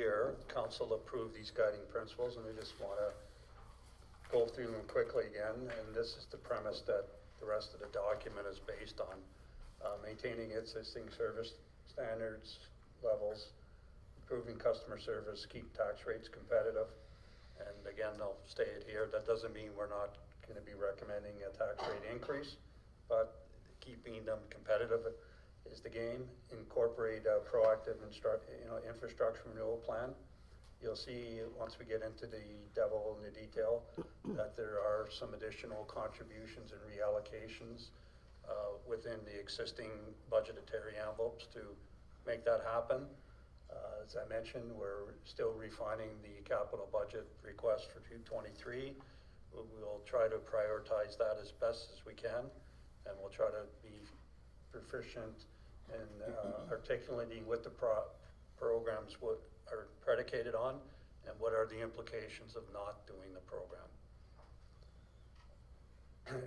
year, council approved these guiding principles, and we just want to go through them quickly again. And this is the premise that the rest of the document is based on. Maintaining existing service standards, levels, improving customer service, keep tax rates competitive. And again, I'll state it here, that doesn't mean we're not going to be recommending a tax rate increase, but keeping them competitive is the game. Incorporate a proactive infrastructure renewal plan. You'll see once we get into the devil in the detail that there are some additional contributions and reallocations within the existing budgetary envelopes to make that happen. As I mentioned, we're still refining the capital budget request for 2023. We'll try to prioritize that as best as we can, and we'll try to be proficient in articulating what the programs are predicated on and what are the implications of not doing the program.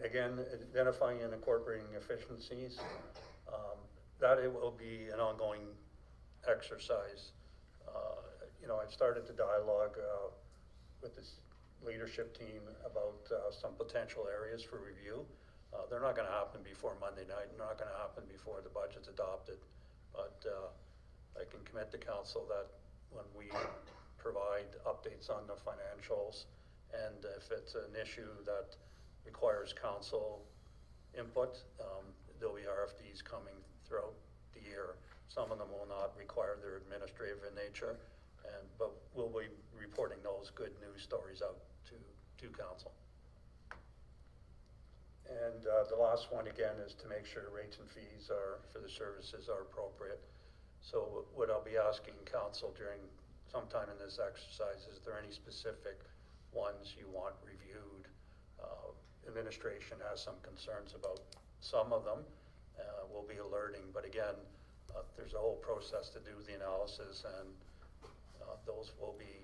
Again, identifying and incorporating efficiencies, that it will be an ongoing exercise. I've started the dialogue with this leadership team about some potential areas for review. They're not going to happen before Monday night, and not going to happen before the budget's adopted, but I can commit to council that when we provide updates on the financials, and if it's an issue that requires council input, there'll be RFDs coming throughout the year. Some of them will not require, they're administrative in nature, but we'll be reporting those good news stories out to council. And the last one again is to make sure rates and fees for the services are appropriate. So what I'll be asking council during sometime in this exercise, is there any specific ones you want reviewed? Administration has some concerns about some of them. We'll be alerting, but again, there's a whole process to do the analysis, and those will be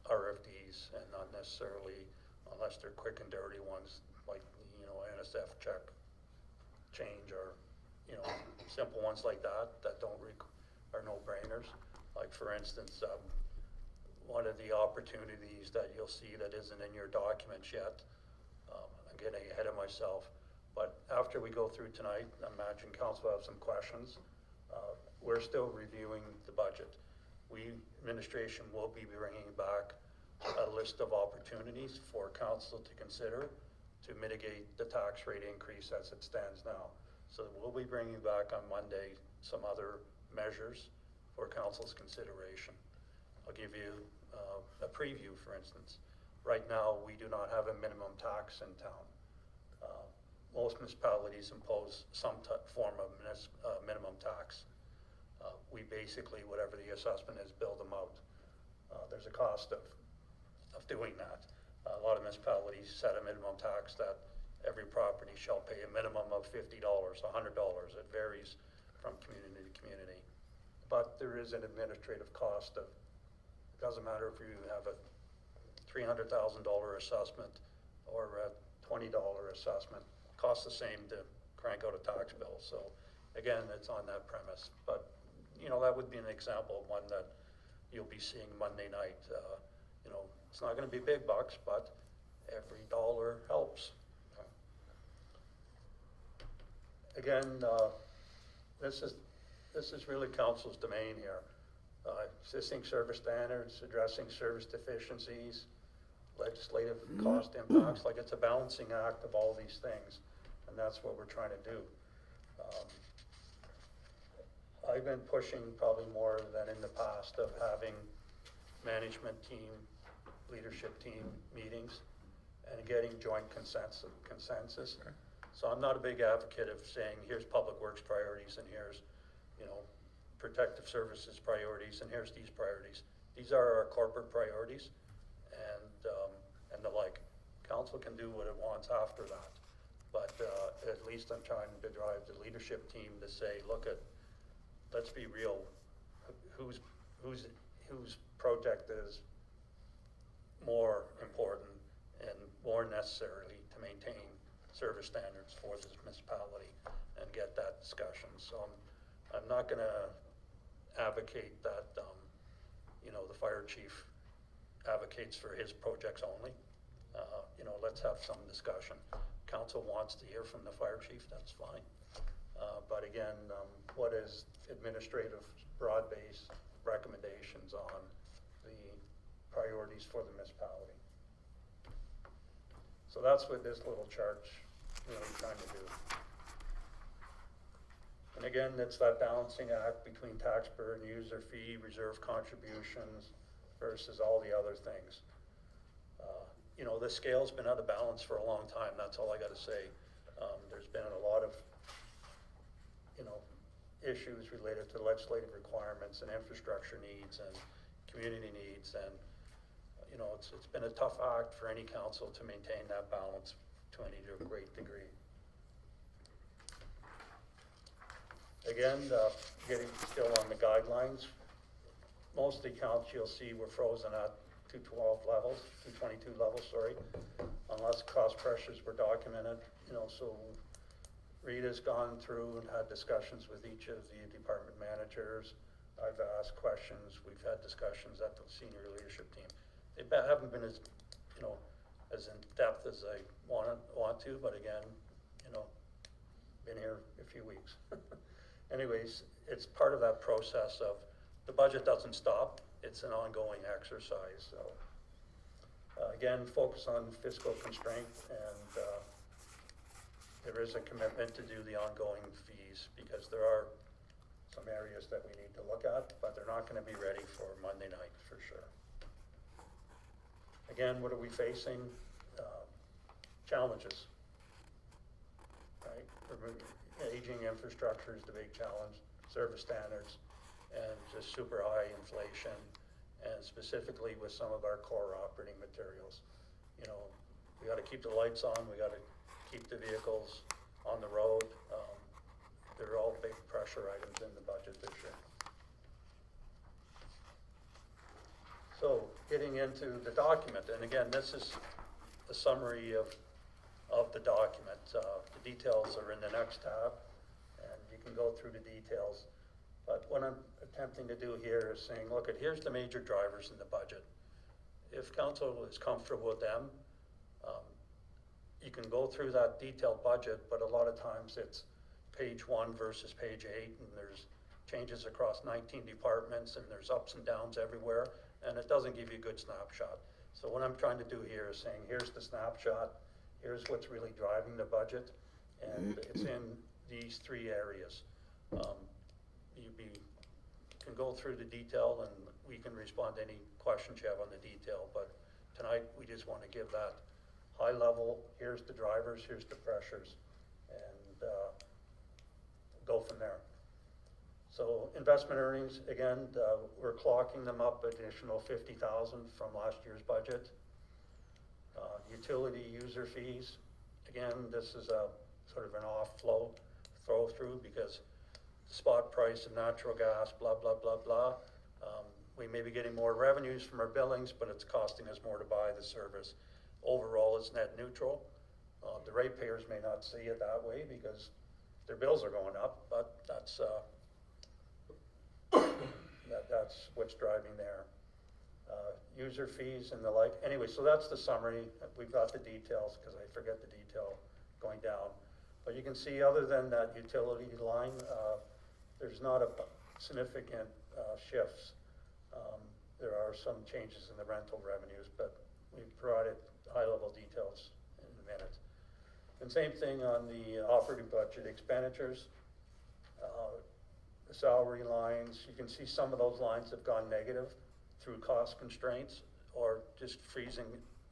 RFDs and not necessarily, unless they're quick and dirty ones like NSF check change, or simple ones like that are no-brainers. Like for instance, one of the opportunities that you'll see that isn't in your documents yet, I'm getting ahead of myself, but after we go through tonight, I imagine council will have some questions. We're still reviewing the budget. Administration will be bringing back a list of opportunities for council to consider to mitigate the tax rate increase as it stands now. So we'll be bringing back on Monday some other measures for council's consideration. I'll give you a preview, for instance. Right now, we do not have a minimum tax in town. Most municipalities impose some form of minimum tax. We basically, whatever the assessment is, build them out. There's a cost of doing that. A lot of municipalities set a minimum tax that every property shall pay a minimum of $50, $100. It varies from community to community. But there is an administrative cost of, it doesn't matter if you have a $300,000 assessment or a $20 assessment, it costs the same to crank out a tax bill. So again, it's on that premise. But that would be an example of one that you'll be seeing Monday night. It's not going to be big bucks, but every dollar helps. Again, this is really council's domain here. Existing service standards, addressing service deficiencies, legislative cost impacts, like it's a balancing act of all these things, and that's what we're trying to do. I've been pushing probably more than in the past of having management team, leadership team meetings and getting joint consensus. Sure. So I'm not a big advocate of saying here's public works priorities and here's protective services priorities and here's these priorities. These are our corporate priorities, and the like. Council can do what it wants after that, but at least I'm trying to drive the leadership team to say, let's be real. Whose project is more important and more necessarily to maintain service standards for this municipality and get that discussion. So I'm not going to advocate that you know, the fire chief advocates for his projects only. You know, let's have some discussion. Council wants to hear from the fire chief, that's fine. But again, what is administrative broad-based recommendations on the priorities for the municipality? So that's what this little chart's really trying to do. And again, it's that balancing act between tax burden, user fee, reserve contributions versus all the other things. You know, the scale's been out of balance for a long time, that's all I gotta say. There's been a lot of, you know, issues related to legislative requirements and infrastructure needs and community needs, and you know, it's been a tough act for any council to maintain that balance to a great degree. Again, getting still on the guidelines, most of the accounts you'll see were frozen at 222 levels, sorry, unless cost pressures were documented, you know, so Rita's gone through and had discussions with each of the department managers. I've asked questions, we've had discussions at the senior leadership team. They haven't been as, you know, as in depth as I want to, but again, you know, been here a few weeks. Anyways, it's part of that process of the budget doesn't stop, it's an ongoing exercise. So again, focus on fiscal constraint, and there is a commitment to do the ongoing fees because there are some areas that we need to look at, but they're not going to be ready for Monday night for sure. Again, what are we facing? Challenges, right? Aging infrastructure is the big challenge, service standards, and just super high inflation, and specifically with some of our core operating materials. You know, we got to keep the lights on, we got to keep the vehicles on the road. They're all big pressure items in the budget this year. So getting into the document, and again, this is a summary of the document. The details are in the next tab, and you can go through the details. But what I'm attempting to do here is saying, look, here's the major drivers in the budget. If council is comfortable with them, you can go through that detailed budget, but a lot of times it's page 1 versus page 8, and there's changes across 19 departments, and there's ups and downs everywhere, and it doesn't give you a good snapshot. So what I'm trying to do here is saying, here's the snapshot, here's what's really driving the budget, and it's in these 3 areas. You can go through the detail, and we can respond to any questions you have on the detail, but tonight we just want to give that high level, here's the drivers, here's the pressures, and go from there. So investment earnings, again, we're clocking them up additional 50,000 from last year's budget. Utility user fees, again, this is a sort of an off-flow throw through because the spot price of natural gas, blah, blah, blah, blah. We may be getting more revenues from our billings, but it's costing us more to buy the service. Overall, it's net neutral. The ratepayers may not see it that way because their bills are going up, but that's that's what's driving there. User fees and the like. Anyway, so that's the summary. We've got the details because I forget the detail going down. But you can see other than that utility line, there's not a significant shifts. There are some changes in the rental revenues, but we've provided high-level details in a minute. And same thing on the operating budget expenditures. The salary lines, you can see some of those lines have gone negative through cost constraints or just freezing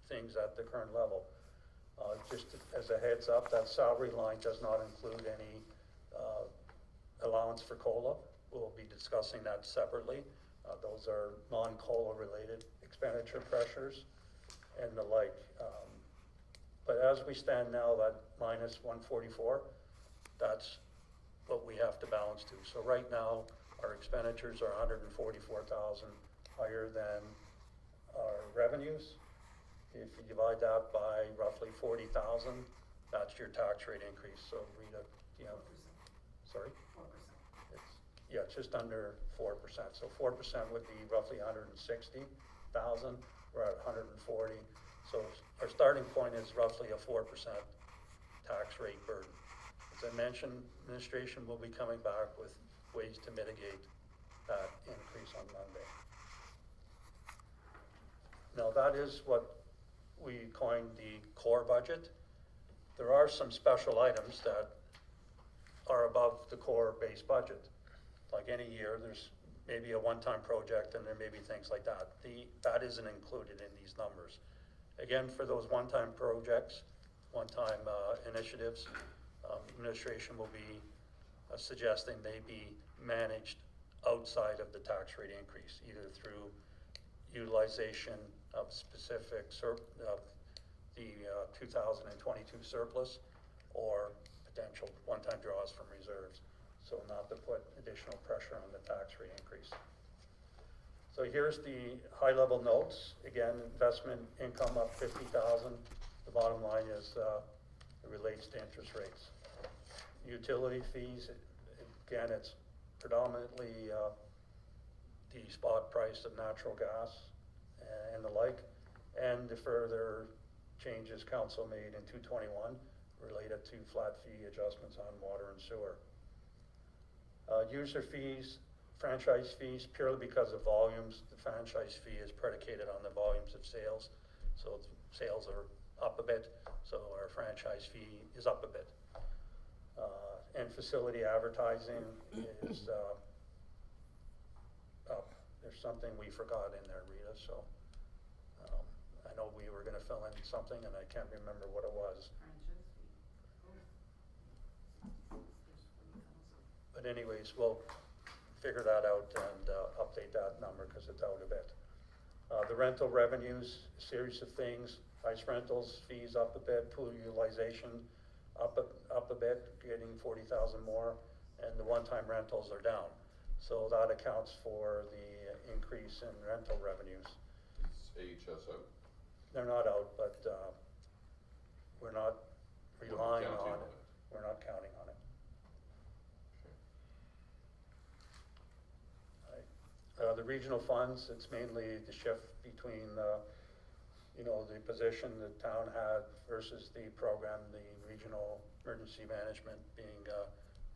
things at the current level. Just as a heads up, that salary line does not include any allowance for COLA. We'll be discussing that separately. Those are non-COLA related expenditure pressures and the like. But as we stand now, that minus 144, that's what we have to balance to. So right now, our expenditures are 144,000 higher than our revenues. If you divide that by roughly 40,000, that's your tax rate increase. So Rita, you know, 4%. sorry? 4%. It's, Yeah, just under 4%. So 4% would be roughly 160,000. We're at 140. So our starting point is roughly a 4% tax rate burden. As I mentioned, administration will be coming back with ways to mitigate that increase on Monday. Now, that is what we coined the core budget. There are some special items that are above the core base budget. Like any year, there's maybe a one-time project and there may be things like that. That isn't included in these numbers. Again, for those one-time projects, one-time initiatives, administration will be suggesting they be managed outside of the tax rate increase, either through utilization of specific the 2022 surplus or potential one-time draws from reserves, so not to put additional pressure on the tax rate increase. So here's the high-level notes. Again, investment income up 50,000. The bottom line is it relates to interest rates. Utility fees, again, it's predominantly the spot price of natural gas and the like, and the further changes council made in 221 related to flat fee adjustments on water and sewer. User fees, franchise fees, purely because of volumes. The franchise fee is predicated on the volumes of sales. So sales are up a bit, so our franchise fee is up a bit. And facility advertising is up. There's something we forgot in there, Rita, so I know we were going to fill in something and I can't remember what it was. But anyways, we'll figure that out and update that number because it's out a bit. The rental revenues, a series of things, ice rentals, fees up a bit, pool utilization up a bit, getting 40,000 more, and the one-time rentals are down. So that accounts for the increase in rental revenues. Is AHS out? They're not out, but we're not relying on it. We're not counting on it. Right. The regional funds, it's mainly the shift between the position the town had versus the program, the regional emergency management being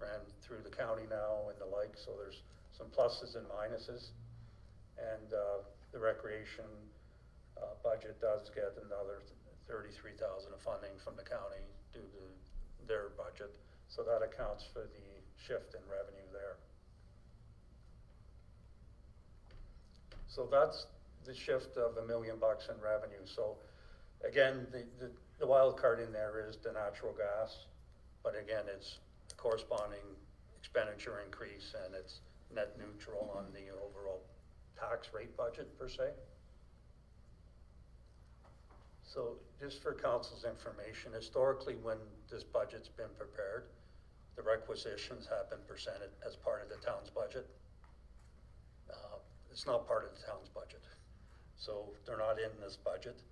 ran through the county now and the like. So there's some pluses and minuses, and the recreation budget does get another 33,000 of funding from the county due to their budget. So that accounts for the shift in revenue there. So that's the shift of $1 million in revenue. So again, the wild card in there is the natural gas, but again, it's a corresponding expenditure increase and it's net neutral on the overall tax rate budget per se. So just for council's information, historically when this budget's been prepared, the requisitions have been presented as part of the town's budget. It's not part of the town's budget. So they're not in this budget.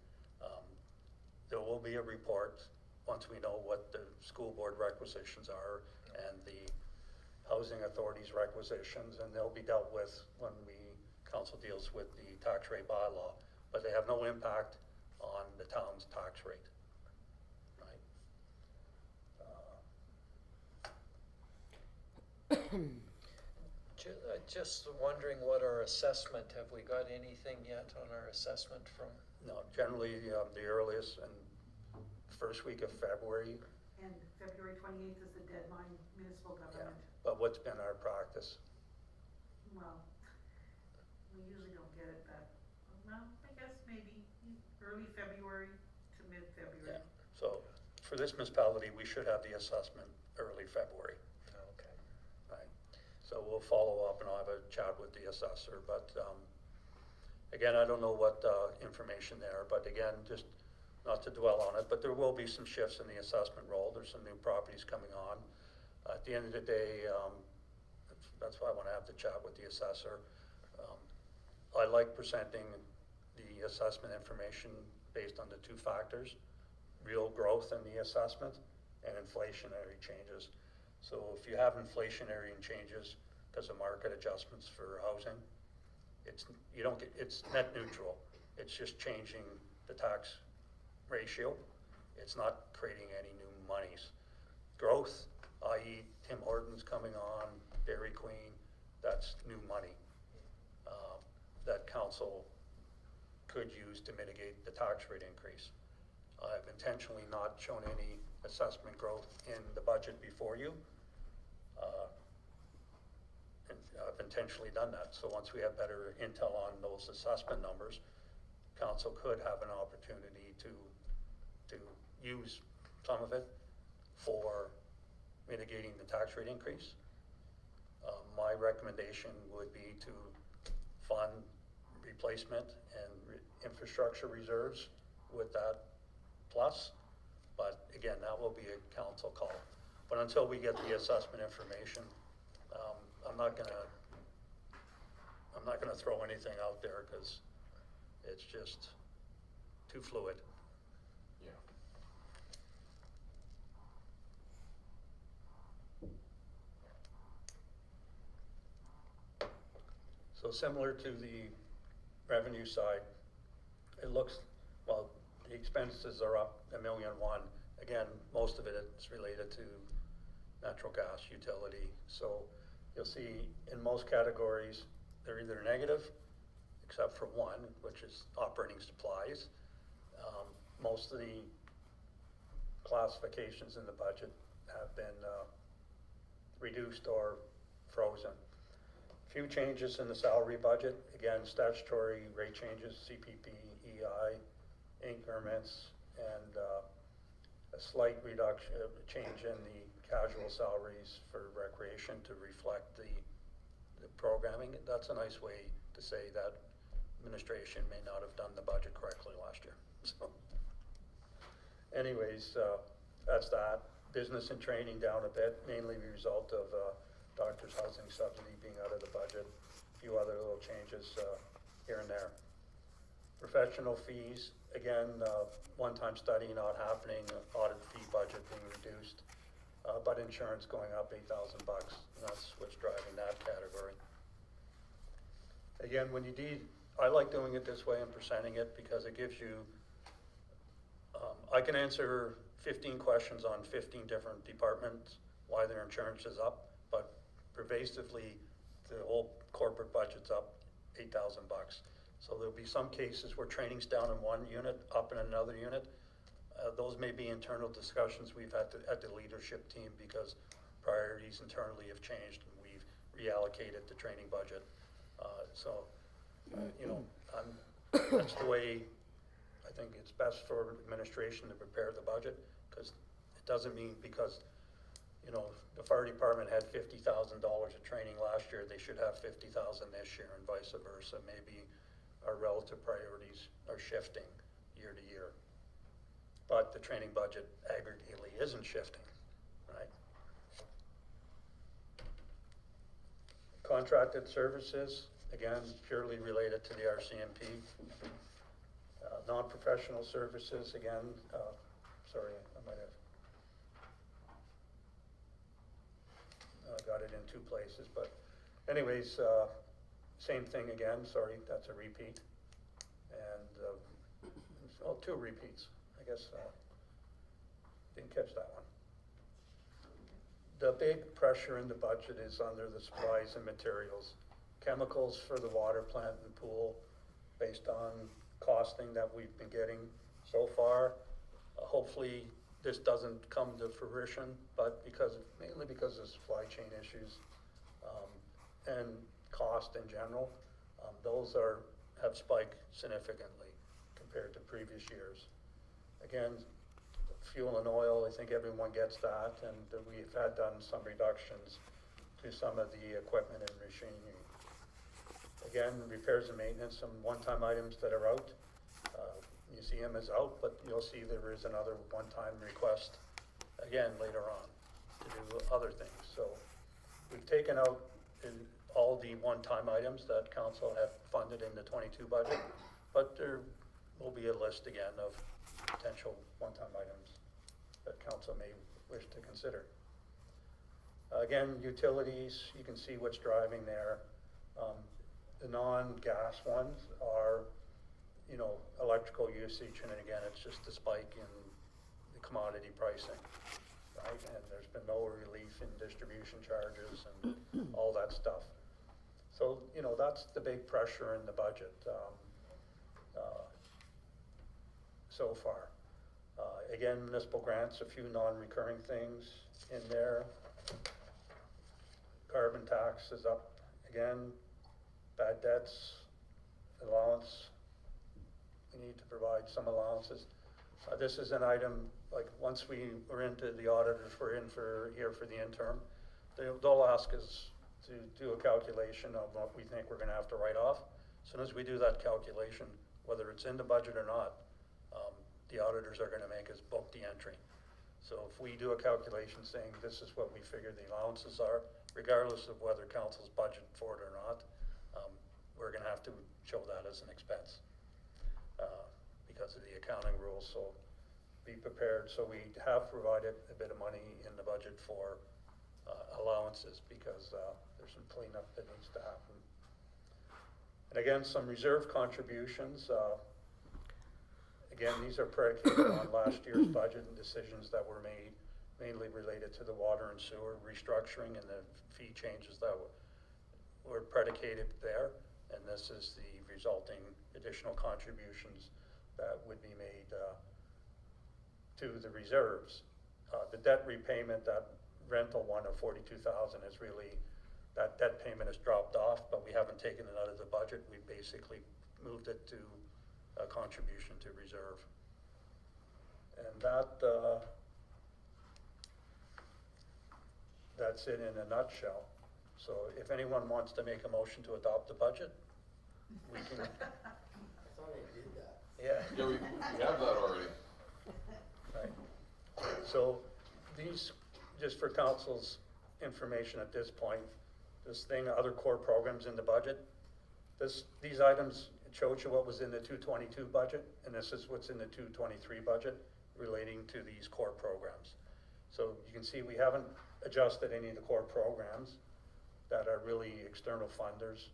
There will be a report once we know what the school board requisitions are and the housing authority's requisitions, and they'll be dealt with when council deals with the tax rate bylaw, but they have no impact on the town's tax rate, right? Just wondering what our assessment, have we got anything yet on our assessment from? No, generally the earliest and first week of February. And February 28th is the deadline, municipal government. Yeah. But what's been our practice? Well, we usually don't get it back. Well, I guess maybe early February to mid-February. Yeah. So for this municipality, we should have the assessment early February. Okay. Right. So we'll follow up and I'll have a chat with the assessor, but again, I don't know what information there, but again, just not to dwell on it, but there will be some shifts in the assessment roll. There's some new properties coming on. At the end of the day, that's why I want to have the chat with the assessor. I like presenting the assessment information based on the two factors, real growth in the assessment and inflationary changes. So if you have inflationary changes, because of market adjustments for housing. You don't get, it's net neutral. It's just changing the tax ratio. It's not creating any new monies. Growth, i.e. Tim Hortons coming on, Dairy Queen, that's new money that council could use to mitigate the tax rate increase. I've intentionally not shown any assessment growth in the budget before you. And I've intentionally done that, so once we have better intel on those assessment numbers, council could have an opportunity to use some of it for mitigating the tax rate increase. My recommendation would be to fund replacement and infrastructure reserves with that plus, but again, that will be a council call. But until we get the assessment information, I'm not gonna throw anything out there because it's just too fluid. Yeah. So similar to the revenue side, it looks, well, the expenses are up $1.1 million. Again, most of it is related to natural gas utility. So you'll see in most categories, they're either negative, except for one, which is operating supplies. Most of the classifications in the budget have been reduced or frozen. Few changes in the salary budget. Again, statutory rate changes, CPP, EI, increments, and a slight reduction, change in the casual salaries for recreation to reflect the programming. That's a nice way to say that administration may not have done the budget correctly last year. So, anyways, that's that. Business and training down a bit, mainly the result of doctor's housing subsidy being out of the budget. A few other little changes here and there. Professional fees, again, one-time study not happening, audit fee budget being reduced, but insurance going up $8,000. That's what's driving that category. Again, when you I like doing it this way and presenting it because it gives you, I can answer 15 questions on 15 different departments, why their insurance is up, but pervasively, the whole corporate budget's up $8,000. So there'll be some cases where training's down in one unit, up in another unit. Those may be internal discussions we've had at the leadership team because priorities internally have changed and we've reallocated the training budget. That's the way I think it's best for administration to prepare the budget, because it doesn't mean because, the fire department had $50,000 of training last year, they should have $50,000 this year and vice versa. Maybe our relative priorities are shifting year to year. But the training budget aggregately isn't shifting, right? Contracted services, again, purely related to the RCMP. Non-professional services, again, sorry, I might have got it in two places, but anyways, same thing again, sorry, that's a repeat. And, two repeats, I guess, didn't catch that one. The big pressure in the budget is under the supplies and materials. Chemicals for the water plant and pool, based on costing that we've been getting so far. Hopefully this doesn't come to fruition, but mainly because of supply chain issues and cost in general, those have spiked significantly compared to previous years. Again, fuel and oil, I think everyone gets that, and we've done some reductions to some of the equipment and machinery. Again, repairs and maintenance, some one-time items that are out. Museum is out, but you'll see there is another one-time request again later on to do other things. So we've taken out all the one-time items that council have funded in the 22 budget, but there will be a list again of potential one-time items that council may wish to consider. Again, utilities, you can see what's driving there. The non-gas ones are, you know, electrical usage, and again, it's just a spike in the commodity pricing, right? And there's been no relief in distribution charges and all that stuff. So, you know, that's the big pressure in the budget so far. Again, municipal grants, a few non-recurring things in there. Carbon tax is up again. Bad debts, allowance. We need to provide some allowances. This is an item, like, once we are into the auditors, we're here for the interim, they'll ask us to do a calculation of what we think we're gonna have to write off. As soon as we do that calculation, whether it's in the budget or not, the auditors are gonna make us book the entry. So if we do a calculation saying this is what we figure the allowances are, regardless of whether council's budget for it or not, we're gonna have to show that as an expense because of the accounting rules, so be prepared. So we have provided a bit of money in the budget for allowances because there's some cleanup that needs to happen. And again, some reserve contributions. Again, these are predicated on last year's budget and decisions that were made, mainly related to the water and sewer restructuring and the fee changes that were predicated there. And this is the resulting additional contributions that would be made to the reserves. The debt repayment, that rental one of 42,000 is really, that debt payment has dropped off, but we haven't taken it out of the budget. We basically moved it to a contribution to reserve. And that's it in a nutshell. So if anyone wants to make a motion to adopt the budget, we can. I thought I did that. Yeah. Yeah, we have that already. Right. So these, just for council's information at this point, this thing, other core programs in the budget, these items, it showed you what was in the 222 budget, and this is what's in the 223 budget relating to these core programs. So you can see we haven't adjusted any of the core programs that are really external funders,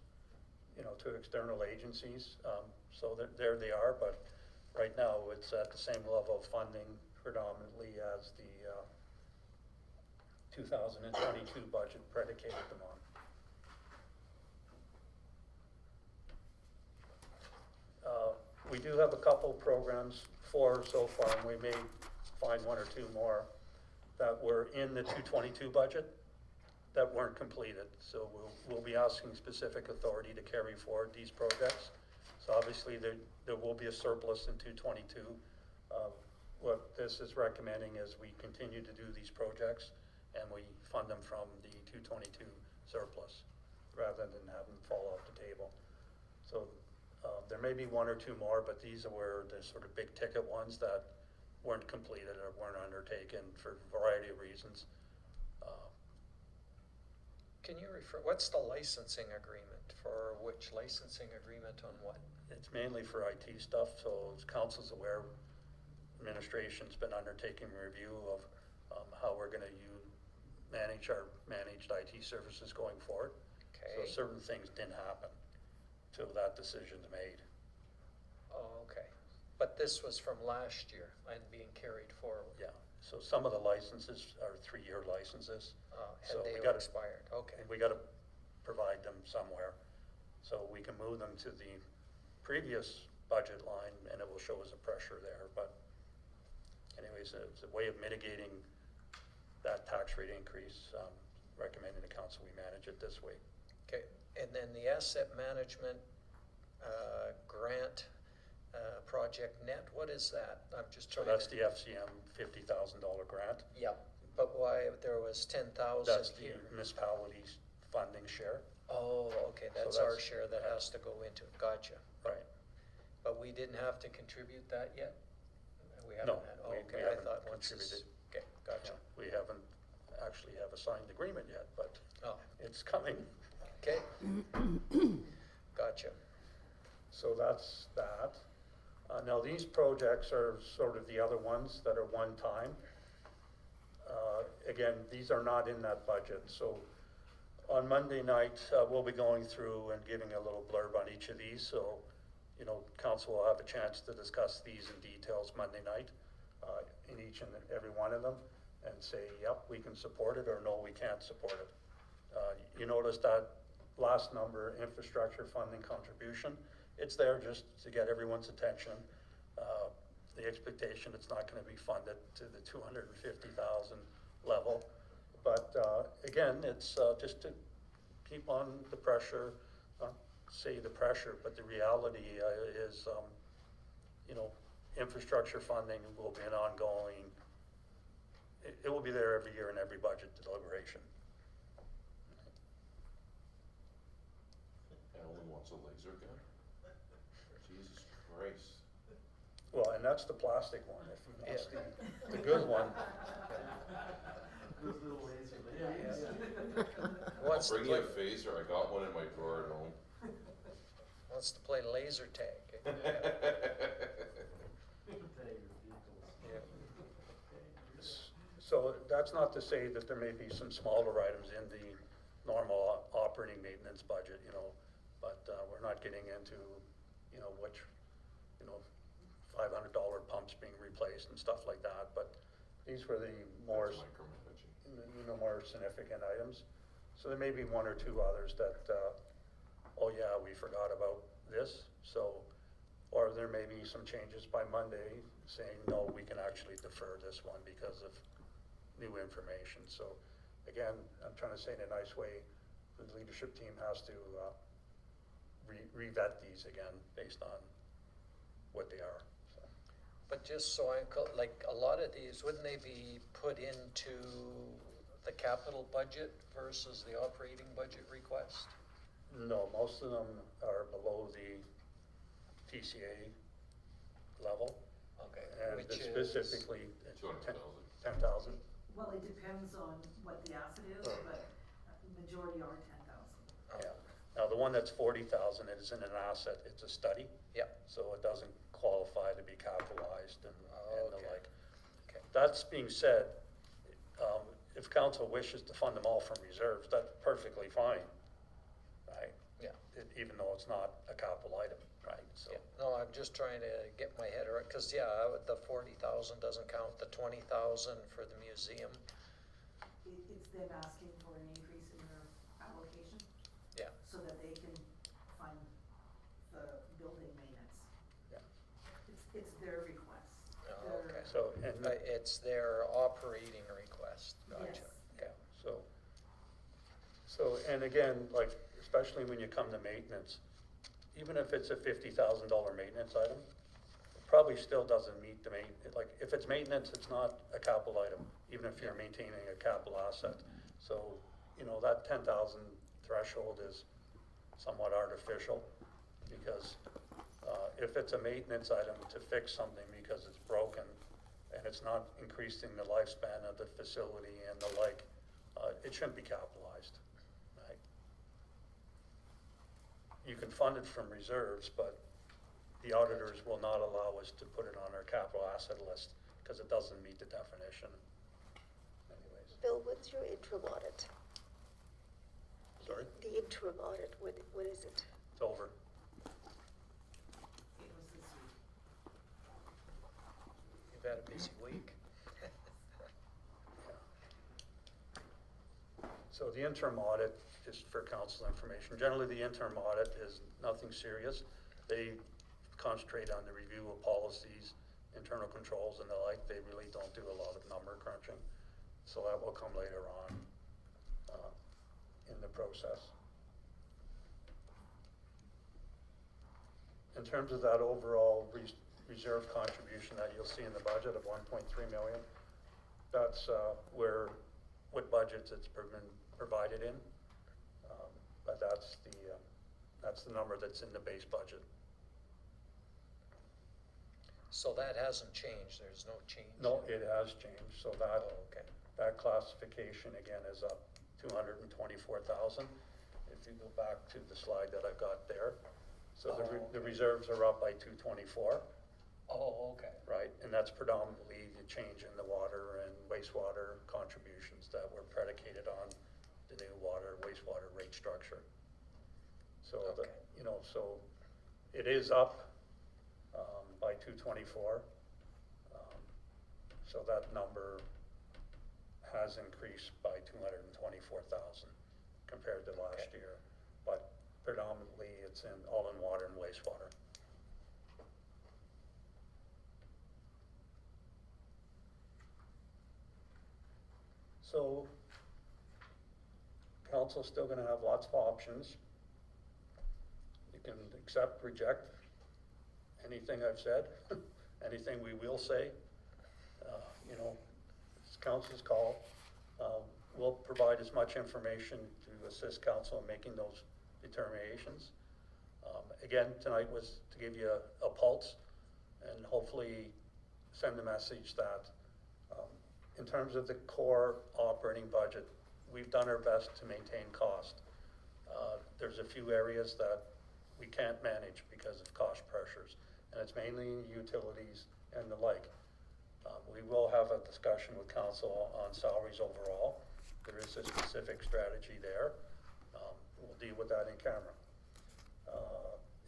you know, to external agencies. So there they are, but right now it's at the same level of funding predominantly as the 2022 budget predicated them on. We do have a couple programs, 4 so far, and we may find 1 or 2 more that were in the 222 budget that weren't completed. So we'll be asking specific authority to carry forward these projects. So obviously there will be a surplus in 222. What this is recommending is we continue to do these projects and we fund them from the 222 surplus rather than have them fall off the table. So there may be 1 or 2 more, but these are where the sort of big ticket ones that weren't completed or weren't undertaken for a variety of reasons. Can you what's the licensing agreement? For which licensing agreement on what? It's mainly for IT stuff, so as council's aware, administration's been undertaking a review of how we're gonna manage our managed IT services going forward. Okay. So certain things didn't happen till that decision's made. Oh, okay. But this was from last year and being carried forward? Yeah, so some of the licenses are 3-year licenses. And So they we are gotta- expired, okay. And we gotta provide them somewhere, so we can move them to the previous budget line and it will show as a pressure there, but anyways, it's a way of mitigating that tax rate increase, recommending the council we manage it this way. Okay, and then the asset management grant project net, what is that? I'm just So trying that's to. the FCM $50,000 grant. Yep, but why, there was 10,000 That's the here? municipality's funding share. Oh, okay, So that's our that's- share that has to go into it, gotcha. Right. But we didn't have to contribute that yet? We No, haven't had, we okay, I haven't thought once this, contributed. okay, gotcha. We haven't actually have a signed agreement yet, but Oh, it's coming. okay. Gotcha. So that's that. Now these projects are sort of the other ones that are one time. again, these are not in that budget, so on Monday night, we'll be going through and giving a little blurb on each of these, so, you know, council will have a chance to discuss these in details Monday night, in each and every one of them, and say, yep, we can support it, or no, we can't support it. You notice that last number, infrastructure funding contribution, it's there just to get everyone's attention. The expectation, it's not gonna be funded to the 250,000 level. But, again, it's, just to keep on the pressure, not say the pressure, but the reality, is, you know, infrastructure funding will be an ongoing, it will be there every year in every budget deliberation. Alan wants a laser gun? Jesus Christ. Well, and that's the plastic one, if he wants the good one. Those little laser I'll Wants to bring you play, a phaser, I got one in my drawer at home. wants to play laser tag. Yeah. So that's not to say that there may be some smaller items in the normal operating maintenance budget, you know, but, we're not getting into, you know, which, you know, $500 pumps being replaced and stuff like that, but these were the more, That's micromanaging. you know, more significant items. So there may be one or two others that, oh yeah, we forgot about this, so, or there may be some changes by Monday saying, no, we can actually defer this one because of new information. So again, I'm trying to say in a nice way, the leadership team has to, re-vet these again based on what they are, so. But just so like, a lot of these, wouldn't they be put into the capital budget versus the operating budget request? No, most of them are below the TCA level. Okay, And which is? specifically, 200,000. 10,000. Well, it depends on what the asset is, but majority are 10,000. Yeah. Now, the one that's 40,000 is in an asset, it's a study. Yep. So it doesn't qualify to be capitalized and the Okay. like. Okay. That's being said, if council wishes to fund them all from reserves, that's perfectly fine, right? Yeah. Even though it's not a capital item, right? So, Yeah, no, I'm just trying to get my head around, cause yeah, the 40,000 doesn't count the 20,000 for the museum. It's them asking for an increase in their allocation Yeah, so that they can fund the building maintenance. yeah. It's their request. Oh, Their- okay. So, and. but it's their operating request, gotcha, Yes. okay. So, and again, like, especially when you come to maintenance, even if it's a $50,000 maintenance item, it probably still doesn't meet the like, if it's maintenance, it's not a capital item, even if you're maintaining a capital asset. So, you know, that 10,000 threshold is somewhat artificial, because, if it's a maintenance item to fix something because it's broken, and it's not increasing the lifespan of the facility and the like, it shouldn't be capitalized, right? You can fund it from reserves, but the auditors will not allow us to put it on our capital asset list, because it doesn't meet the definition anyways. Bill, what's your interim audit? Sorry? The interim audit, what is it? It's over. It was this week. You've had a busy week. So the interim audit, just for council information, generally the interim audit is nothing serious. They concentrate on the review of policies, internal controls and the like. They really don't do a lot of number crunching. So that will come later on in the process. In terms of that overall reserve contribution that you'll see in the budget of 1.3 million, that's what budgets it's been provided in. But that's the number that's in the base budget. So that hasn't changed, there's no change? No, it has changed, so that, Oh, okay. that classification again is up 224,000. If you go back to the slide that I've got there. So the Oh, the okay. reserves are up by 224. Oh, okay. right? And that's predominantly the change in the water and wastewater contributions that were predicated on the new water, wastewater rate structure. So, Okay. so it is up by 224. So that number has increased by 224,000 compared to last Okay. year. But predominantly, it's all in water and wastewater. So, council's still gonna have lots of options. You can accept, reject anything I've said, anything we will say. It's council's call. We'll provide as much information to assist council in making those determinations. Again, tonight was to give you a pulse and hopefully send the message that in terms of the core operating budget, we've done our best to maintain cost. There's a few areas that we can't manage because of cost pressures, and it's mainly utilities and the like. We will have a discussion with council on salaries overall. There is a specific strategy there. We'll deal with that in camera.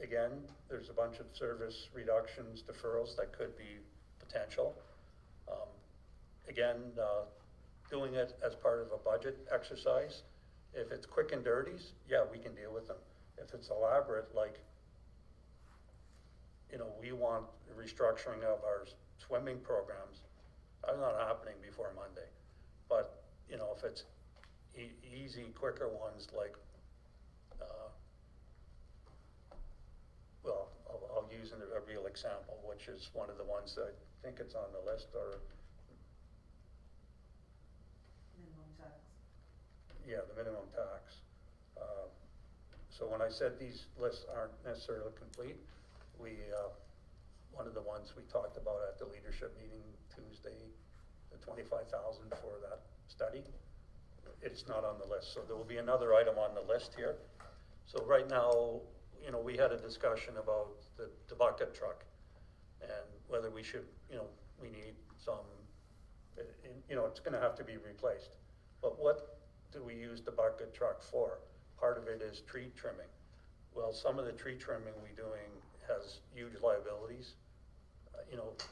Again, there's a bunch of service reductions, deferrals that could be potential. Again, doing it as part of a budget exercise. If it's quick and dirties, yeah, we can deal with them. If it's elaborate, like, we want restructuring of our swimming programs, that's not happening before Monday. But, if it's easy, quicker ones like, well, I'll use a real example, which is one of the ones that I think it's on the list, or Minimum tax. yeah, the minimum tax. So when I said these lists aren't necessarily complete, one of the ones we talked about at the leadership meeting Tuesday, the 25,000 for that study, it's not on the list. So there will be another item on the list here. So right now, we had a discussion about the bucket truck and whether we should, we need some, it's gonna have to be replaced. But what do we use the bucket truck for? Part of it is tree trimming. Well, some of the tree trimming we doing has huge liabilities.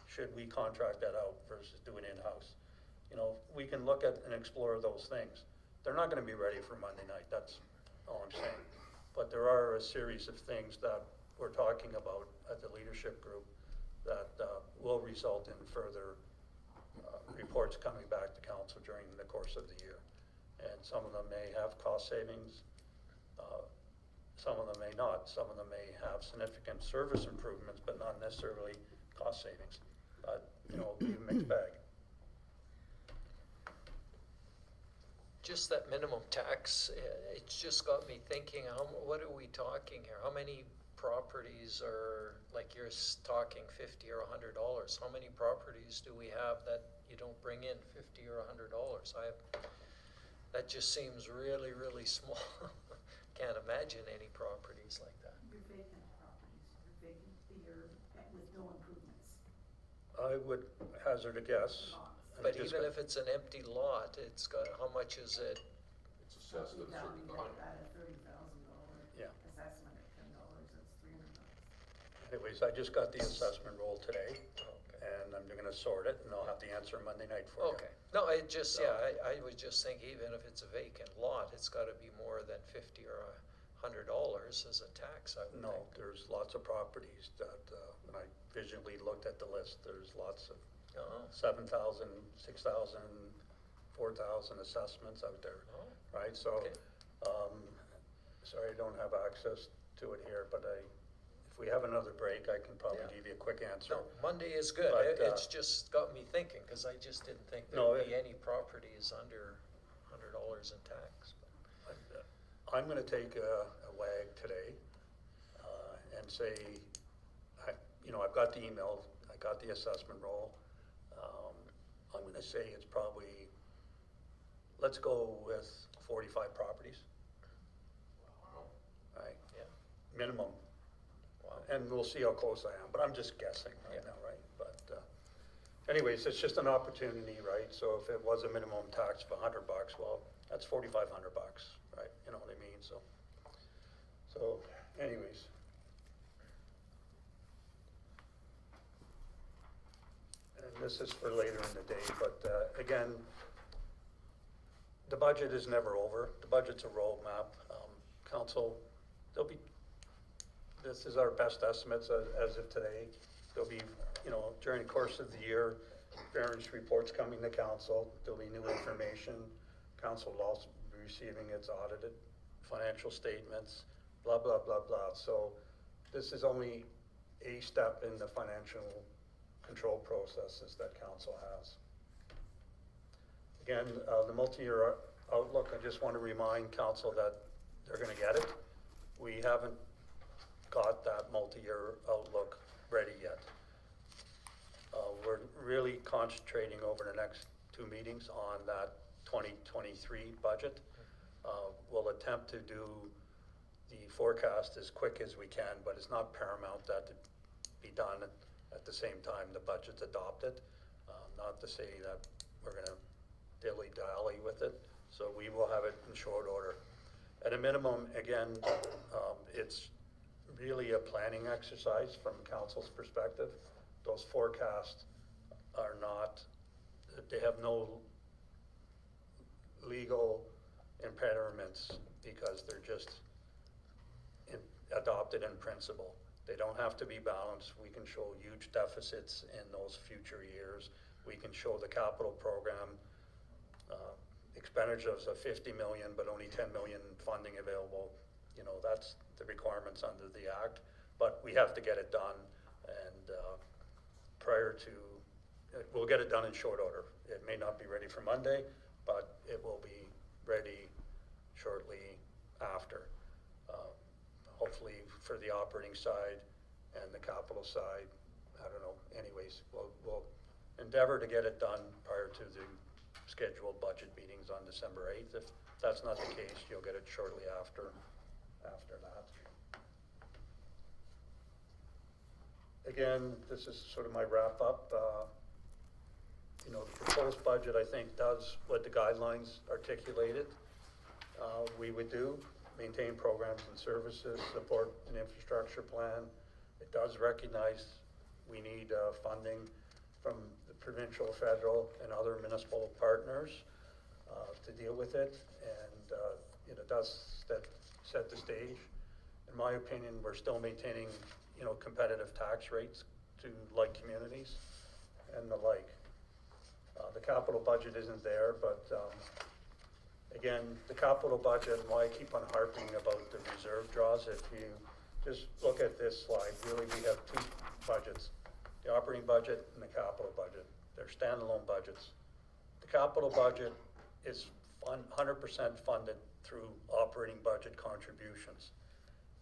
Should we contract that out versus do it in-house? We can look at and explore those things. They're not gonna be ready for Monday night, that's all I'm saying. But there are a series of things that we're talking about at the leadership group that will result in further reports coming back to council during the course of the year. And some of them may have cost savings, some of them may not. Some of them may have significant service improvements, but not necessarily cost savings. But, it'll be a mixed bag. Just that minimum tax, it's just got me thinking, what are we talking here? How many properties are, like you're talking $50 or $100? How many properties do we have that you don't bring in $50 or $100? That just seems really, really small. Can't imagine any properties like that. Your vacant properties, with no improvements. I would hazard a guess. But even if it's an empty lot, it's got, how much is it? It's assessed at a certain amount. At a $30,000 Yeah. assessment at $10, that's $300. Anyways, I just got the assessment roll today, Okay. and I'm gonna sort it, and I'll have the answer Monday night for you. Okay, no, I was just thinking, even if it's a vacant lot, it's gotta be more than $50 or $100 as a tax, I would No, think. there's lots of properties that, when I visually looked at the list, there's lots of Oh, 7,000, 6,000, 4,000 assessments out there, oh, right? So, okay. Sorry I don't have access to it here, but if we have another break, I can probably Yeah. give you a quick answer. No, Monday is good, But, it's just got me thinking, cause I just didn't think No, there'd be any properties under $100 in tax. I'm gonna take a wag today, and say, I've got the email, I got the assessment roll. I'm gonna say it's probably, let's go with 45 properties, Wow. right? Yeah, Minimum. wow. and we'll see how close I am, but I'm just guessing right now, right? But anyways, it's just an opportunity, right? So if it was a minimum tax of $100, well, that's $4,500, right? You know what I mean? So anyways. And this is for later in the day, but again, the budget is never over. The budget's a roadmap. Council, this is our best estimates as of today. There'll be, during the course of the year, variance reports coming to council. There'll be new information. Council will also be receiving its audited financial statements, blah, blah, blah, blah. So this is only a step in the financial control processes that council has. Again, the multi-year outlook, I just want to remind council that they're going to get it. We haven't got that multi-year outlook ready yet. We're really concentrating over the next 2 meetings on that 2023 budget. We'll attempt to do the forecast as quick as we can, but it's not paramount that it be done at the same time the budget's adopted. Not to say that we're going to dilly-dally with it, so we will have it in short order. At a minimum, again, it's really a planning exercise from council's perspective. Those forecasts are not, they have no legal impediments because they're just adopted in principle. They don't have to be balanced. We can show huge deficits in those future years. We can show the capital program expenditures of 50 million, but only 10 million funding available. That's the requirements under the act, but we have to get it done. And we'll get it done in short order. It may not be ready for Monday, but it will be ready shortly after. Hopefully for the operating side and the capital side, I don't know. Anyways, we'll endeavor to get it done prior to the scheduled budget meetings on December 8th. If that's not the case, you'll get it shortly after that. Again, this is sort of my wrap up. The proposed budget, I think, does what the guidelines articulated we would do. Maintain programs and services, support an infrastructure plan. It does recognize we need funding from the provincial, federal, and other municipal partners to deal with it. And it does set the stage. In my opinion, we're still maintaining competitive tax rates to like communities and the like. The capital budget isn't there, but again, the capital budget, and why I keep on harping about the reserve draws, if you just look at this slide, really we have 2 budgets, the operating budget and the capital budget. They're standalone budgets. The capital budget is 100% funded through operating budget contributions,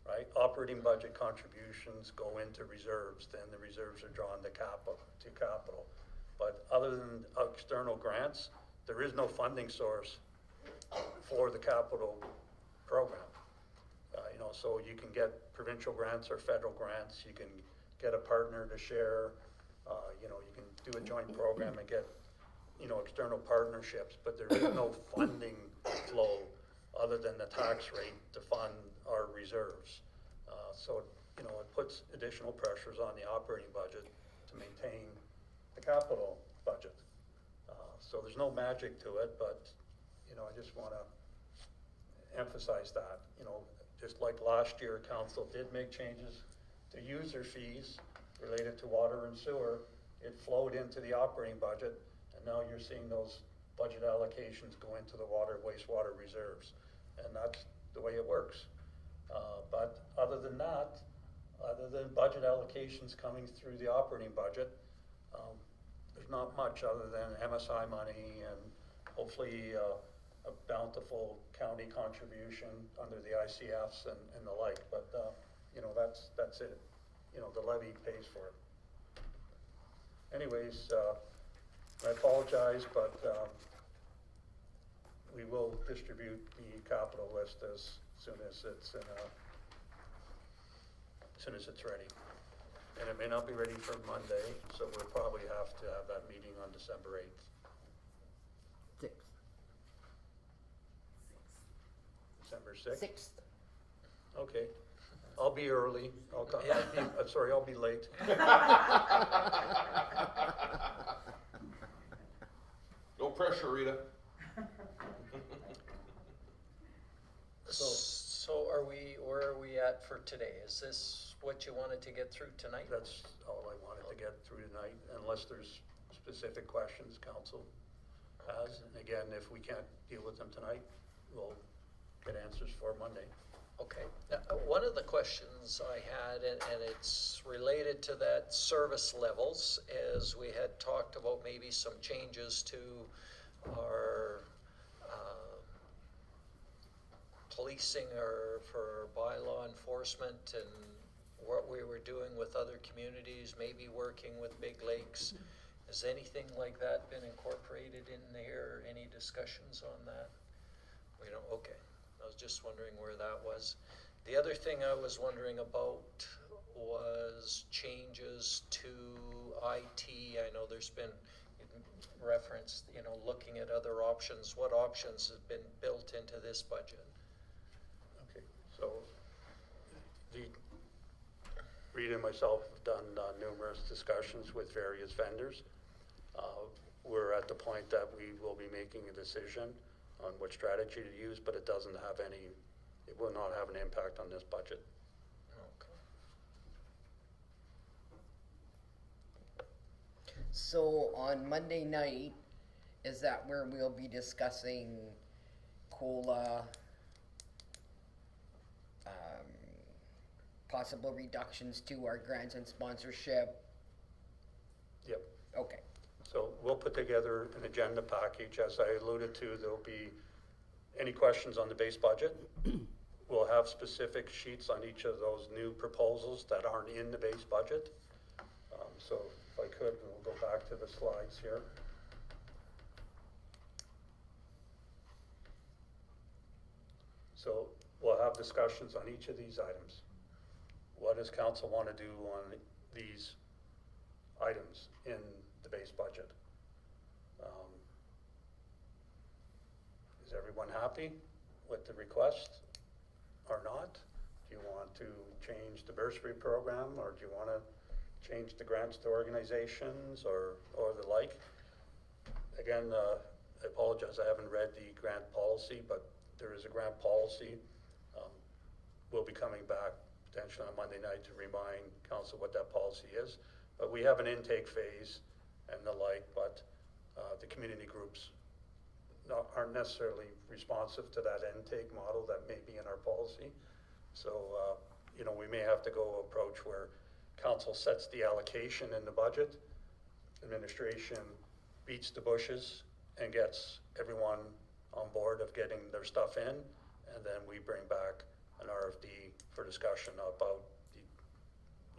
right? Operating budget contributions go into reserves, then the reserves are drawn to capital. But other than external grants, there is no funding source for the capital program. So you can get provincial grants or federal grants. You can get a partner to share. You can do a joint program and get, external partnerships. But there is no funding flow other than the tax rate to fund our reserves. So it puts additional pressures on the operating budget to maintain the capital budget. So there's no magic to it, but I just want to emphasize that, just like last year, council did make changes to user fees related to water and sewer. It flowed into the operating budget, and now you're seeing those budget allocations go into the water, wastewater reserves, and that's the way it works. But other than that, other than budget allocations coming through the operating budget, there's not much other than MSI money and hopefully a bountiful county contribution under the ICFs and the like, but that's it. The levy pays for it. Anyways, I apologize, but we will distribute the capital list as soon as it's in as soon as it's ready. And it may not be ready for Monday, so we'll probably have to have that meeting on December 8th. 6th. December 6th? 6th. Okay. I'll be early. I'll be late. No pressure, Rita. So where are we at for today? Is this what you wanted to get through tonight? That's all I wanted to get through tonight, unless there's specific questions council has. And again, if we can't deal with them tonight, we'll get answers for Monday. Okay. One of the questions I had, and it's related to that service levels, is we had talked about maybe some changes to our policing or for bylaw enforcement and what we were doing with other communities, maybe working with Big Lakes. Has anything like that been incorporated in there? Any discussions on that? We don't, okay. I was just wondering where that was. The other thing I was wondering about was changes to IT. I know there's been reference, looking at other options. What options have been built into this budget? Okay, so Rita and myself have done numerous discussions with various vendors. We're at the point that we will be making a decision on what strategy to use, but it will not have an impact on this budget. Okay. So on Monday night, is that where we'll be discussing COLA, possible reductions to our grants and sponsorship? Yep. Okay. So we'll put together an agenda package. As I alluded to, there'll be any questions on the base budget. We'll have specific sheets on each of those new proposals that aren't in the base budget. So if I could, we'll go back to the slides here. So we'll have discussions on each of these items. What does council want to do on these items in the base budget? Is everyone happy with the request or not? Do you want to change the bursary program, or do you want to change the grants to organizations or the like? Again, I apologize, I haven't read the grant policy, but there is a grant policy. We'll be coming back potentially on Monday night to remind council what that policy is. But we have an intake phase and the like, but the community groups aren't necessarily responsive to that intake model that may be in our policy. So, we may have to go approach where council sets the allocation in the budget, administration beats the bushes and gets everyone on board of getting their stuff in, and then we bring back an RFD for discussion about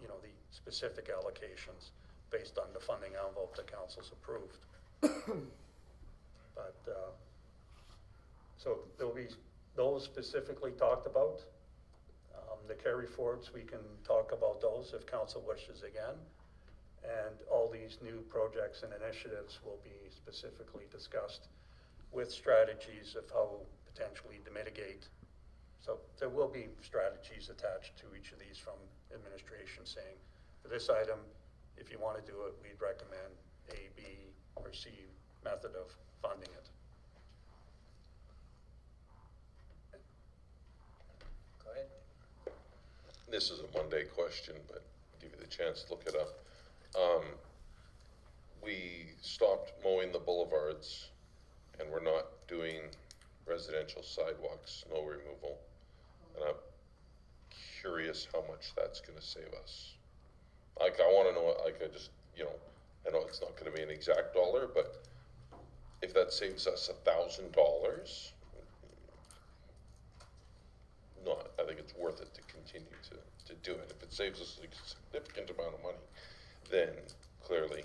the specific allocations based on the funding envelope that council's approved. But, so there'll be those specifically talked about. The carry forwards, we can talk about those if council wishes again. And all these new projects and initiatives will be specifically discussed with strategies of how potentially to mitigate. So there will be strategies attached to each of these from administration saying, for this item, if you want to do it, we'd recommend A, B, or C method of funding it. Go ahead. This is a Monday question, but I'll give you the chance to look it up. We stopped mowing the boulevards and we're not doing residential sidewalks, snow removal. And I'm curious how much that's gonna save us. I wanna know, I know it's not gonna be an exact dollar, but if that saves us $1,000, I think it's worth it to continue to do it. If it saves us a significant amount of money, then clearly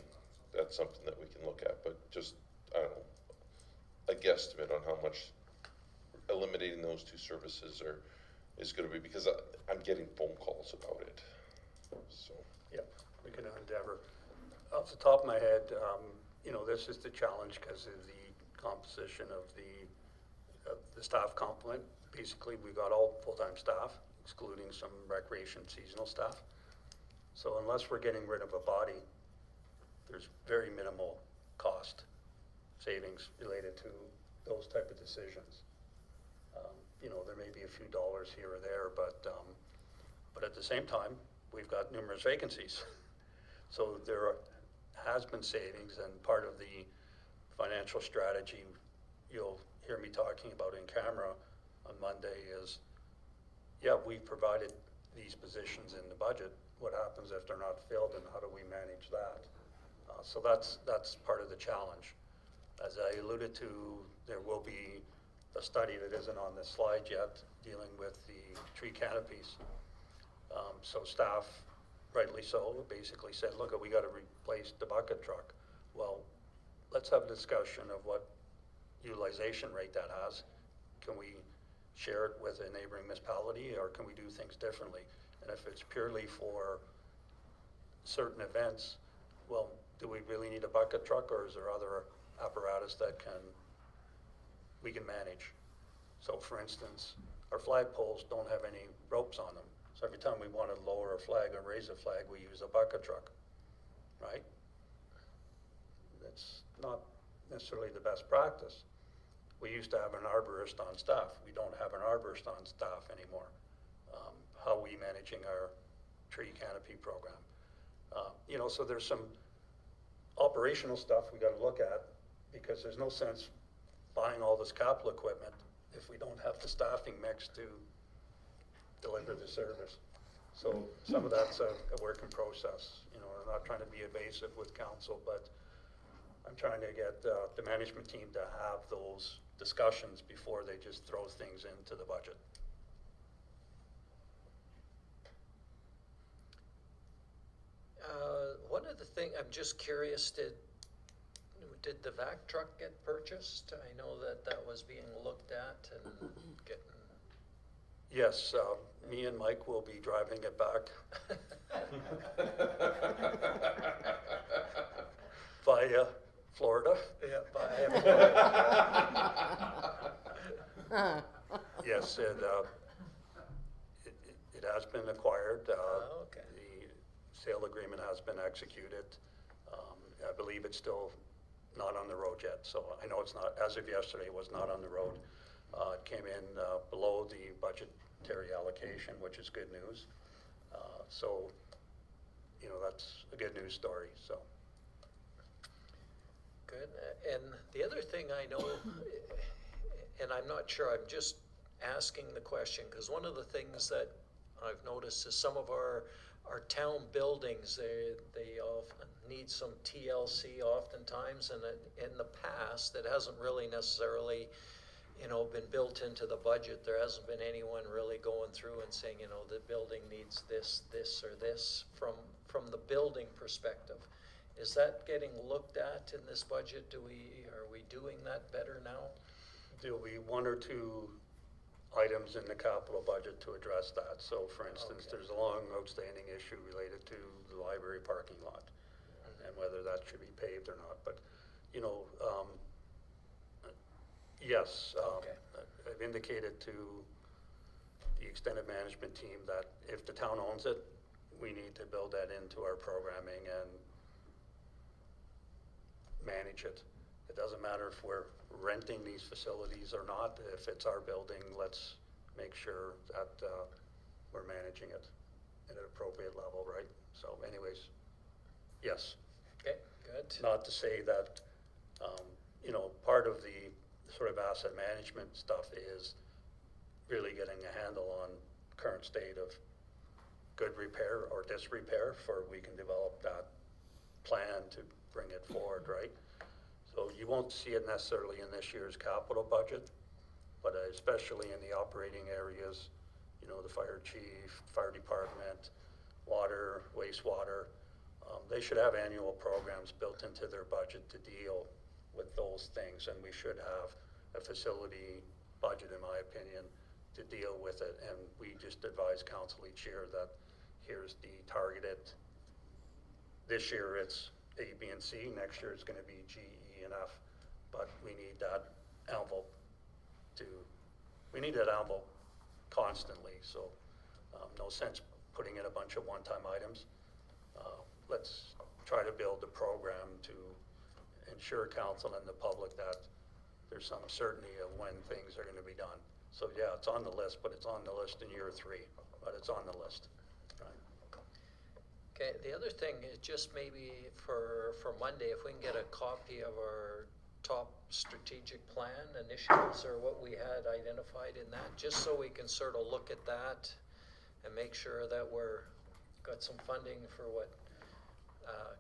that's something that we can look at, but just, I don't know, a guesstimate on how much eliminating those two services is gonna be, because I'm getting phone calls about it. So, Yeah, we can endeavor. Off the top of my head, you know, this is the challenge because of the composition of the staff complement. Basically, we've got all full-time staff, excluding some recreation seasonal staff. So unless we're getting rid of a body, there's very minimal cost savings related to those type of decisions. You know, there may be a few dollars here or there, but at the same time, we've got numerous vacancies. So there has been savings, and part of the financial strategy you'll hear me talking about in camera on Monday is, yeah, we've provided these positions in the budget. What happens if they're not filled, and how do we manage that? So that's part of the challenge. As I alluded to, there will be a study that isn't on this slide yet dealing with the tree canopies. So staff, rightly so, basically said, look, we got to replace the bucket truck. Well, let's have a discussion of what utilization rate that has. Can we share it with a neighboring municipality, or can we do things differently? And if it's purely for certain events, well, do we really need a bucket truck, or is there other apparatus that we can manage? So for instance, our flagpoles don't have any ropes on them. So every time we want to lower a flag or raise a flag, we use a bucket truck, right? That's not necessarily the best practice. We used to have an arborist on staff. We don't have an arborist on staff anymore. How are we managing our tree canopy program? You know, so there's some operational stuff we got to look at, because there's no sense buying all this capital equipment if we don't have the staffing mix to deliver the service. So some of that's a work in process. You know, I'm not trying to be evasive with council, but I'm trying to get the management team to have those discussions before they just throw things into the budget. One of the things, I'm just curious, did the vac truck get purchased? I know that was being looked at and getting. Yes, me and Mike will be driving it back via Florida. Yeah, Yes, it has been acquired. okay. The sale agreement has been executed. I believe it's still not on the road yet, so I know it's not, as of yesterday, it was not on the road. It came in below the budgetary allocation, which is good news. So, you know, that's a good news story, so. Good. And the other thing I know, and I'm not sure, I'm just asking the question, because one of the things that I've noticed is some of our town buildings, they often need some TLC oftentimes, and in the past, it hasn't really necessarily, you know, been built into the budget. There hasn't been anyone really going through and saying, you know, the building needs this, or this from the building perspective. Is that getting looked at in this budget? Are we doing that better now? There'll be one or two items in the capital budget to address that. So for instance, Okay. there's a long outstanding issue related to the library parking lot and whether that should be paved or not. But, you know, yes, Okay. I've indicated to the extended management team that if the town owns it, we need to build that into our programming and manage it. It doesn't matter if we're renting these facilities or not. If it's our building, let's make sure that we're managing it at an appropriate level, right? So anyways, yes. Okay, good. Not to say that, you know, part of the sort of asset management stuff is really getting a handle on current state of good repair or disrepair, for we can develop that plan to bring it forward, right? So you won't see it necessarily in this year's capital budget, but especially in the operating areas, you know, the fire chief, fire department, water, wastewater, they should have annual programs built into their budget to deal with those things, and we should have a facility budget, in my opinion, to deal with it. And we just advise council each year that here's the targeted. This year it's A, B, and C, next year it's gonna be G, E, and F, but we need that envelope constantly, so, no sense putting in a bunch of one-time items. Let's try to build a program to ensure council and the public that there's some certainty of when things are gonna be done. So, yeah, it's on the list, but it's on the list in year 3, but it's on the list, right? Okay, the other thing is just maybe for Monday, if we can get a copy of our top strategic plan initiatives or what we had identified in that, just so we can sort of look at that and make sure that got some funding for what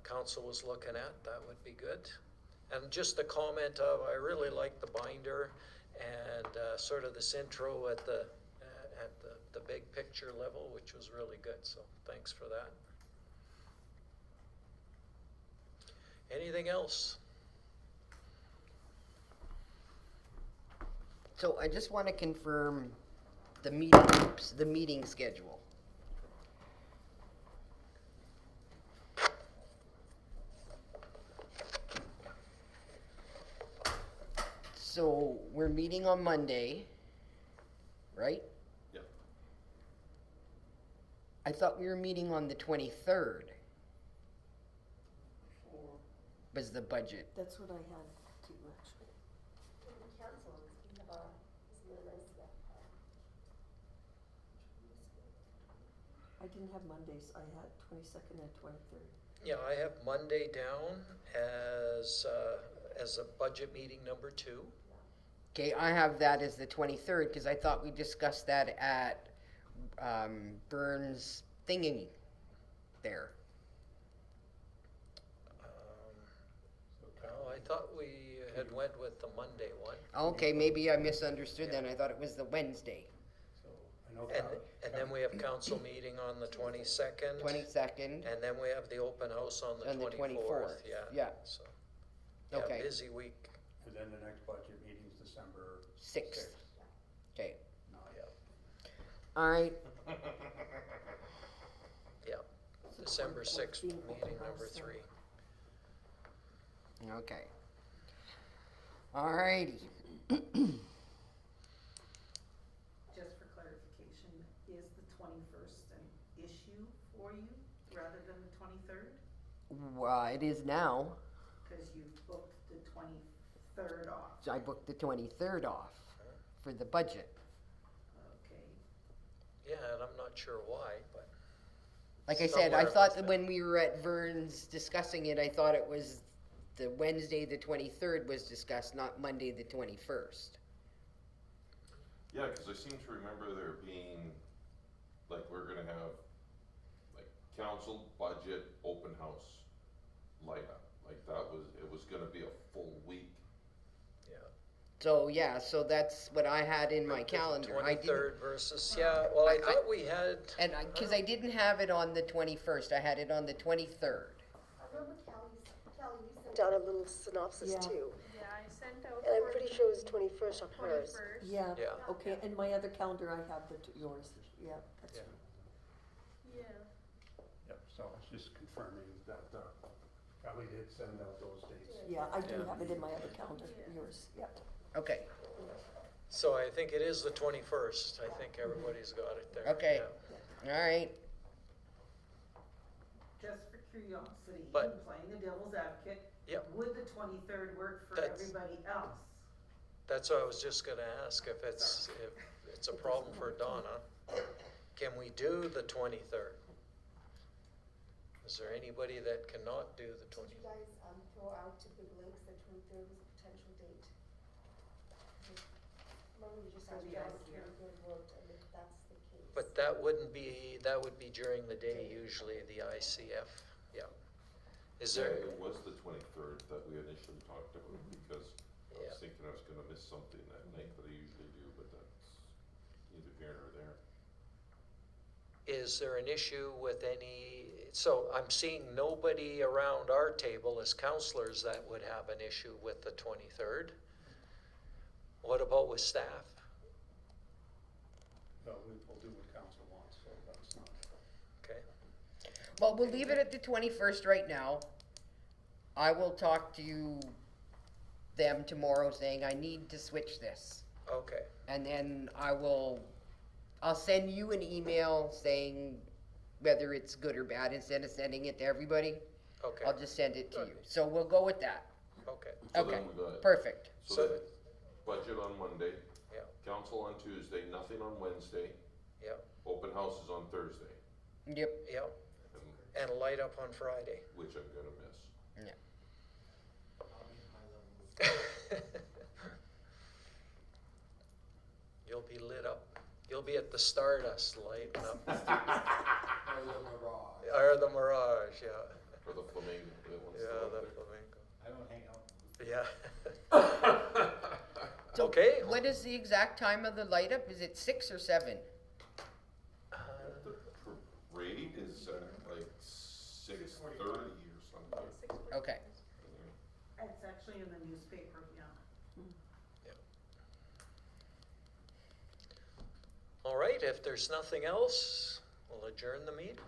council was looking at, that would be good. And just a comment of, I really like the binder and sort of this intro at the big picture level, which was really good, so thanks for that. Anything else? So I just want to confirm the meeting schedule. So we're meeting on Monday, right? Yep. I thought we were meeting on the 23rd. Was the budget. That's what I had too, actually. Council, we have I didn't have Mondays, I had 22nd and 23rd. Yeah, I have Monday down as a budget meeting number 2. Okay, I have that as the 23rd because I thought we discussed that at Burns thingy there. No, I thought we had went with the Monday one. Okay, maybe I misunderstood then. I thought it was the Wednesday. So, I know. And then we have council meeting on the 22nd. 22nd. And then we have the open house on the 24th. Yeah. Yeah. So, Okay. busy week. And then the next budget meeting's December 6th. Okay. Not yet. All right. Yeah. December 6th, meeting number 3. Okay. All righty. Just for clarification, is the 21st an issue for you rather than the 23rd? Well, it is now. Because you've booked the 23rd off. So I booked the 23rd off for the budget. Okay. Yeah, and I'm not sure why, but Like I said, I Somewhere thought was that when we were at Vern's discussing it, I thought it was the Wednesday, the 23rd was discussed, not Monday, the 21st. Yeah, because I seem to remember there being, like, we're gonna have, like, council, budget, open house, light up. Like, it was gonna be a full week. yeah. So, yeah, so that's what I had in my calendar. I didn't, 23rd versus, yeah, well, I thought we had. and because I didn't have it on the 21st, I had it on the 23rd. I remember Kelly, you sent out a little synopsis Yeah. too. Yeah, I sent out. And I'm for pretty sure it was 21st on hers. 21st. Yeah, Yeah. okay, and my other calendar, I have yours, yeah, that's Yeah. right. Yeah. Yep, so it's just confirming that, Kelly did send out those dates. Yeah, I do Yeah. have it in my other calendar, Yeah. yours, yeah. Okay, So I think it is the 21st. I think everybody's got it there. Okay. Yeah. all right. Just for curiosity, But- and playing the devil's advocate, Yep. would the 23rd work for That's- everybody else? That's what I was just gonna ask, if it's a problem for Donna, can we do the 23rd? Is there anybody that cannot do the 23rd? Did you guys throw out to Big Lakes that 23rd was a potential date? Remember you just For asked the about ICF. 23rd worked, and if that's the case. But that would be during the day usually, the ICF, yeah. Is there, It was the 23rd that we initially talked about, because I Yeah. was thinking I was gonna miss something that night, but I usually do, but that's neither here nor there. is there an issue with any, so I'm seeing nobody around our table as counselors that would have an issue with the 23rd. What about with staff? No, we'll do what council wants, so that's not. Okay, Well, we'll leave it at the 21st right now. I will talk to them tomorrow saying I need to switch this. okay, And then I'll send you an email saying whether it's good or bad. Instead of sending it to everybody, okay, I'll just send it to you. So we'll go with that. okay, So Okay, then we got, perfect. so then budget on Monday. Yeah. Council on Tuesday, nothing on Wednesday, yeah, open houses on Thursday, Yep. yeah, and- and light up on Friday. which I'm gonna miss. You'll be lit up. You'll be at the Stardust lighting up. Or the Mirage, yeah. Or the Flamingo, that one's Yeah, still the up Flamingo. I don't hang out. Yeah. So Okay. what is the exact time of the light up? Is it 6 or 7? The parade is like 6:30 or something. Okay. It's actually in the newspaper, yeah. All right, if there's nothing else, we'll adjourn the meeting.